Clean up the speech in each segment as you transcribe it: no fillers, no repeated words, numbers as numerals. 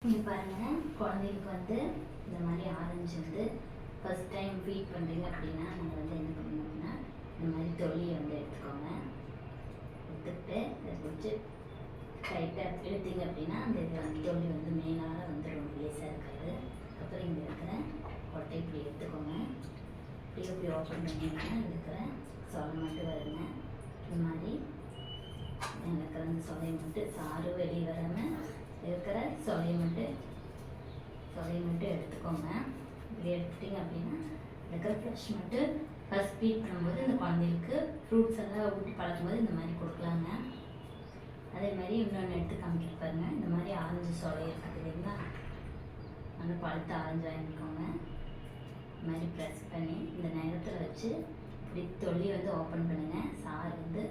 இங்கே பாருங்கள், குழந்தைகளுக்கு வந்து இந்த மாதிரி ஆரஞ்சு வந்து ஃபஸ்ட் டைம் ஃபீட் பண்ணுறீங்க அப்படின்னா நீங்கள் வந்து என்ன பண்ணணும் அப்படின்னா இந்த மாதிரி தொல்லியை வந்து எடுத்துக்கோங்க. எடுத்துக்கிட்டு இதை வச்சு டைட்டாக எடுத்தீங்க அப்படின்னா அந்த இது வந்து தொல்லி வந்து மேலால் வந்துடும், லேசாக இருக்காது. அப்புறம் இங்கே இருக்கிற கொட்டை இப்படி எடுத்துக்கோங்க. இப்படி ஓப்பன் பண்ணிங்கன்னா இருக்கிற சொலை மட்டும் வருங்க. இந்த மாதிரி இருக்கிற அந்த சொலையை மட்டும் சாறு வெளியே வராமல் இருக்கிற சொலையை மட்டும் எடுத்துக்கோங்க. இப்படி எடுத்துட்டிங்க அப்படின்னா இருக்கிற ஃப்ரெஷ் மட்டும் ஃபஸ்ட் ஃபீட் பண்ணும்போது இந்த குழந்தைகளுக்கு ஃப்ரூட்ஸ் எல்லாம் ஊட்டி பழக்கும்போது இந்த மாதிரி கொடுக்கலாங்க. அதே மாதிரி இன்னொன்று எடுத்து காமிக்கிட்டு பாருங்கள். இந்த மாதிரி ஆரஞ்சு சொலை இருக்குது இல்லைங்களா, அந்த பழுத்த ஆரஞ்சு வாங்கிக்கோங்க. இந்த மாதிரி ப்ரெஸ் பண்ணி இந்த நேரத்தில் வச்சு இப்படி தொல்லி வந்து ஓப்பன் பண்ணுங்கள். சாறு வந்து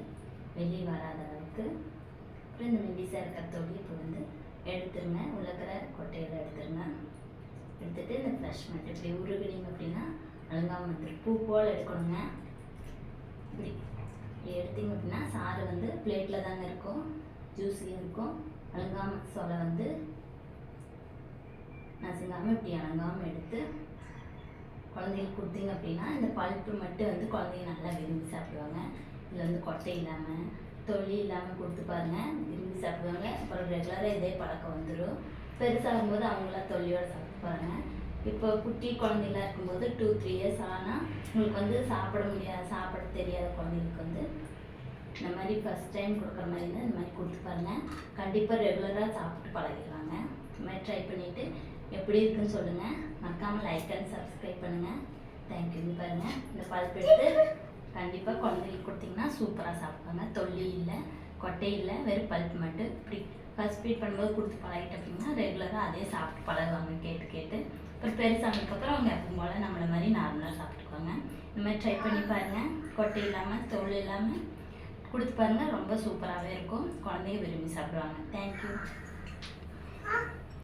வெளியே வராத அளவுக்கு. அப்புறம் இந்த மெல்லிசாக இருக்கிற தொல்லி இப்போ வந்து எடுத்துருங்க. உள்ளக்கிற கொட்டையில் எடுத்துருங்க. எடுத்துகிட்டு இந்த ஃப்ரெஷ் மட்டும் இப்படி உருகுனீங்க அப்படின்னா அழுங்காமல் வந்துடும். பூ போல் எடுக்கணுங்க. இப்படி எடுத்திங்க அப்படின்னா சாறு வந்து பிளேட்டில் தாங்க இருக்கும், ஜூஸியாக இருக்கும். அழுங்காமல் சொலை வந்து நசுங்காமல் இப்படி அழுங்காமல் எடுத்து குழந்தைங்களுக்கு கொடுத்தீங்க அப்படின்னா இந்த பல்ப்பு மட்டும் வந்து குழந்தைங்க நல்லா விரும்பி சாப்பிடுவாங்க. இதில் வந்து கொட்டை இல்லாமல் தொல்லி இல்லாமல் கொடுத்து பாருங்கள், விரும்பி சாப்பிடுவாங்க. அப்புறம் ரெகுலராக இதே பழக்கம் வந்துடும். பெருசாகும்போது அவங்களாம் தொல்லியோடு சாப்பிட்டு பாருங்கள். இப்போ குட்டி குழந்தைலாம் இருக்கும்போது 2-3 இயர்ஸ் ஆனால் உங்களுக்கு வந்து சாப்பிட தெரியாத குழந்தைங்களுக்கு வந்து இந்த மாதிரி ஃபஸ்ட் டைம் கொடுக்குற மாதிரி இருந்தால் இந்த மாதிரி கொடுத்து பாருங்கள். கண்டிப்பாக ரெகுலராக சாப்பிட்டு பழகிடுவாங்க. இந்த மாதிரி ட்ரை பண்ணிவிட்டு எப்படி இருக்குன்னு சொல்லுங்கள். மறக்காமல் லைக் அண்ட் சப்ஸ்கிரைப் பண்ணுங்கள். தேங்க்யூ. பாருங்கள், இந்த பல்ப் எடுத்து கண்டிப்பாக குழந்தைகளுக்கு கொடுத்தீங்கன்னா சூப்பராக சாப்பிடுவாங்க. தொல்லி இல்லை, கொட்டை இல்லை, வெறும் பல்ப் மட்டும் இப்படி ஃபஸ்ட் ஃபீட் பண்ணும்போது கொடுத்து பழகிட்டு அப்படின்னா ரெகுலராக அதே சாப்பிட்டு பழகுவாங்க கேட்டு. அப்புறம் பெருசானதுக்கப்புறம் அவங்க எப்பவும் போல் நம்மளை மாதிரி நார்மலாக சாப்பிட்டுக்குவாங்க. இந்த மாதிரி ட்ரை பண்ணி பாருங்கள். கொட்டை இல்லாமல் தொல் இல்லாமல் கொடுத்து பாருங்கள். ரொம்ப சூப்பராகவே இருக்கும். குழந்தைங்க விரும்பி சாப்பிடுவாங்க. தேங்க்யூ.